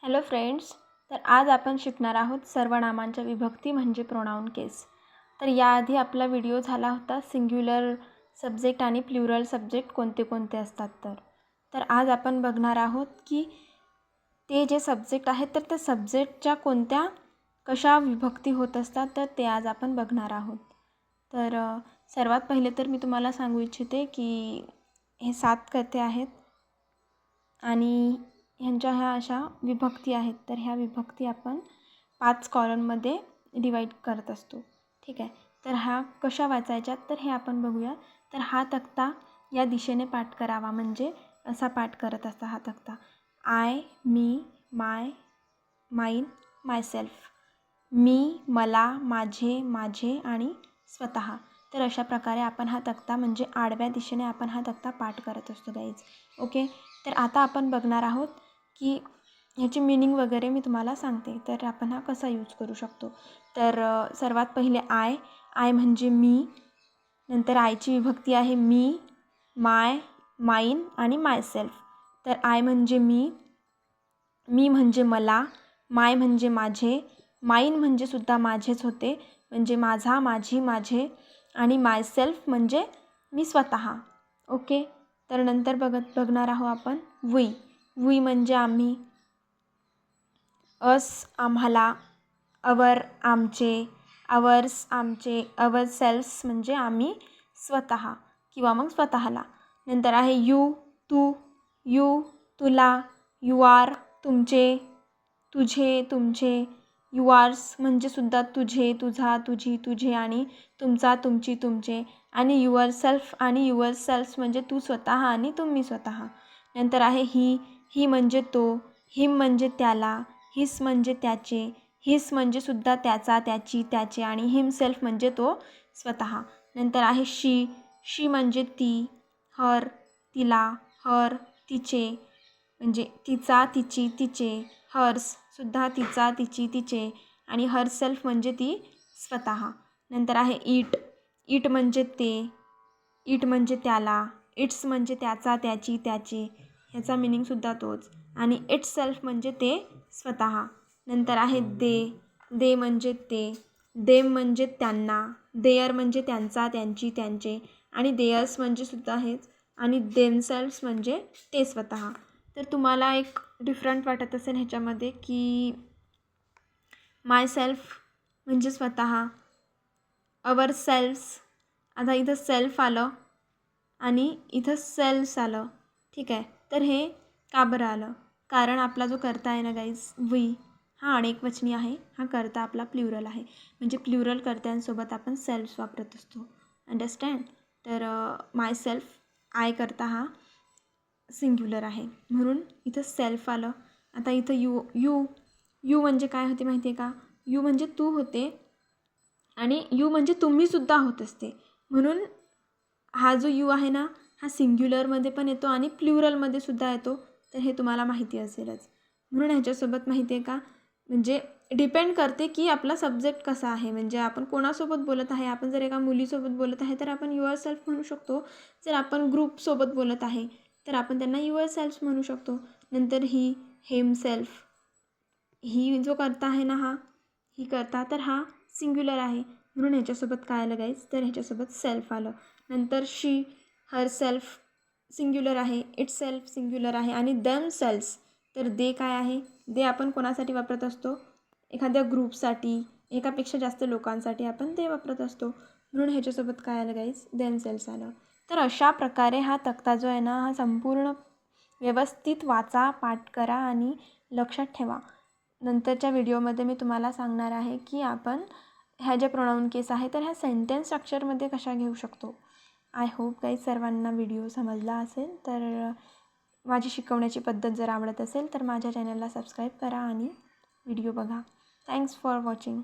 Hello friends, तर आज आपण शिकणार आहोत सर्वनामांच्या विभक्ती म्हणजे प्रोनाउन केस. तर याआधी आपला व्हिडिओ झाला होता सिंग्युलर सब्जेक्ट आणि प्लुरल सब्जेक्ट कोणते कोणते असतात. तर आज आपण बघणार आहोत की ते जे सब्जेक्ट आहेत तर त्या सब्जेक्टच्या कोणत्या कशा विभक्ती होत असतात, तर ते आज आपण बघणार आहोत. तर सर्वात पहिले तर मी तुम्हाला सांगू इच्छिते की हे 7 कथे आहेत आणि ह्यांच्या ह्या अशा विभक्ती आहेत. तर ह्या विभक्ती आपण 5 कॉलममध्ये डिवाईड करत असतो. ठीक आहे. तर ह्या कशा वाचायच्या तर हे आपण बघूया. तर हा तक्ता या दिशेने पाठ करावा, म्हणजे असा पाठ करत असता हा तक्ता. आय, मी, माय, माईन, मायसेल्फ. मी, मला, माझे, माझे आणि स्वतः. तर अशा प्रकारे आपण हा तक्ता म्हणजे आडव्या दिशेने आपण हा तक्ता पाठ करत असतो गाईज. ओके. तर आता आपण बघणार आहोत की ह्याची मीनिंग वगैरे मी तुम्हाला सांगते. तर आपण हा कसा यूज करू शकतो. तर सर्वात पहिले आय म्हणजे मी. नंतर आयची विभक्ती आहे मी, माय, माईन आणि मायसेल्फ. तर आय म्हणजे मी म्हणजे मला, माय म्हणजे माझे, माईन म्हणजे सुद्धा माझेच होते म्हणजे माझा, माझी, माझे आणि मायसेल्फ म्हणजे मी स्वतः. ओके. तर नंतर बघणार आहोत आपण वी म्हणजे आम्ही, अस आम्हाला, अवर आमचे, अवर्स आमचे, अवर सेल्फ्स म्हणजे आम्ही स्वतः किंवा मग स्वतःला. नंतर आहे यू तू, यू तुला, यू आर तुमचे, तुझे तुमचे, युआर्स म्हणजे सुद्धा तुझे, तुझा, तुझी, तुझे आणि तुमचा, तुमची, तुमचे आणि युअर सेल्फ आणि युअर सेल्फ्स म्हणजे तू स्वतः आणि तुम्ही स्वतः. नंतर आहे ही म्हणजे तो, हिम म्हणजे त्याला, हिस म्हणजे त्याचे, हिस म्हणजे सुद्धा त्याचा, त्याची, त्याचे आणि हिमसेल्फ म्हणजे तो स्वतः. नंतर आहे शी म्हणजे ती, हर तिला, हर तिचे म्हणजे तिचा, तिची, तिचे, हर्स सुद्धा तिचा, तिची, तिचे आणि हरसेल्फ म्हणजे ती स्वतः. नंतर आहे इट म्हणजे ते, इट म्हणजे त्याला, इट्स म्हणजे त्याचा, त्याची, त्याचे, ह्याचा मिनिंगसुद्धा तोच आणि इटसेल्फ म्हणजे ते स्वतः. नंतर आहे दे म्हणजे ते, देम म्हणजे त्यांना, देअर म्हणजे त्यांचा, त्यांची, त्यांचे आणि देअर्स म्हणजे सुद्धा हेच आणि देमसेल्फ्स म्हणजे ते स्वतः. तर तुम्हाला एक डिफरंट वाटत असेल ह्याच्यामध्ये की माय सेल्फ म्हणजे स्वतः, अवर सेल्फ्स. आता इथं सेल्फ आलं आणि इथं सेल्स आलं. ठीक आहे. तर हे का बरं आलं? कारण आपला जो कर्ता आहे ना गाईज, वी, हा अनेकवचनी आहे. हा कर्ता आपला प्लुरल आहे. म्हणजे प्लुरल कर्त्यांसोबत आपण सेल्फ्स वापरत असतो. अंडरस्टँड. तर माय सेल्फ, आय कर्ता हा सिंग्युलर आहे म्हणून इथं सेल्फ आलं. आता इथं यू म्हणजे काय होते माहिती आहे का? यू म्हणजे तू होते आणि यू म्हणजे तुम्हीसुद्धा होत असते. म्हणून हा जो यू आहे ना, हा सिंग्युलरमध्ये पण येतो आणि प्लुरलमध्ये सुद्धा येतो. तर हे तुम्हाला माहिती असेलच. म्हणून ह्याच्यासोबत माहिती आहे का, म्हणजे डिपेंड करते की आपला सब्जेक्ट कसा आहे. म्हणजे आपण कोणासोबत बोलत आहे. आपण जर एका मुलीसोबत बोलत आहे तर आपण युअर सेल्फ म्हणू शकतो. जर आपण ग्रुपसोबत बोलत आहे तर आपण त्यांना युअर सेल्फ म्हणू शकतो. नंतर हिमसेल्फ, ही जो करता आहे ना, ही करता तर हा सिंग्युलर आहे म्हणून ह्याच्यासोबत काय आलं गाईज, तर ह्याच्यासोबत सेल्फ आलं. नंतर हर सेल्फ सिंग्युलर आहे, इट सेल्फ सिंग्युलर आहे आणि देम सेल्फ्स. तर दे काय आहे? दे आपण कोणासाठी वापरत असतो? एखाद्या ग्रुपसाठी, एकापेक्षा जास्त लोकांसाठी आपण ते वापरत असतो. म्हणून ह्याच्यासोबत काय आलं गाईज, देम सेल्फ्स आलं. तर अशा प्रकारे हा तक्ता जो आहे ना, हा संपूर्ण व्यवस्थित वाचा, पाठ करा आणि लक्षात ठेवा. नंतरच्या व्हिडिओमध्ये मी तुम्हाला सांगणार आहे की आपण ह्या ज्या प्रोनाउन केस आहे तर ह्या सेंटेन्स स्ट्रक्चरमध्ये कशा घेऊ शकतो. आय होप काही सर्वांना व्हिडिओ समजला असेल. तर माझी शिकवण्याची पद्धत जर आवडत असेल तर माझ्या चॅनलला सबस्क्राईब करा आणि व्हिडिओ बघा. Thanks for watching.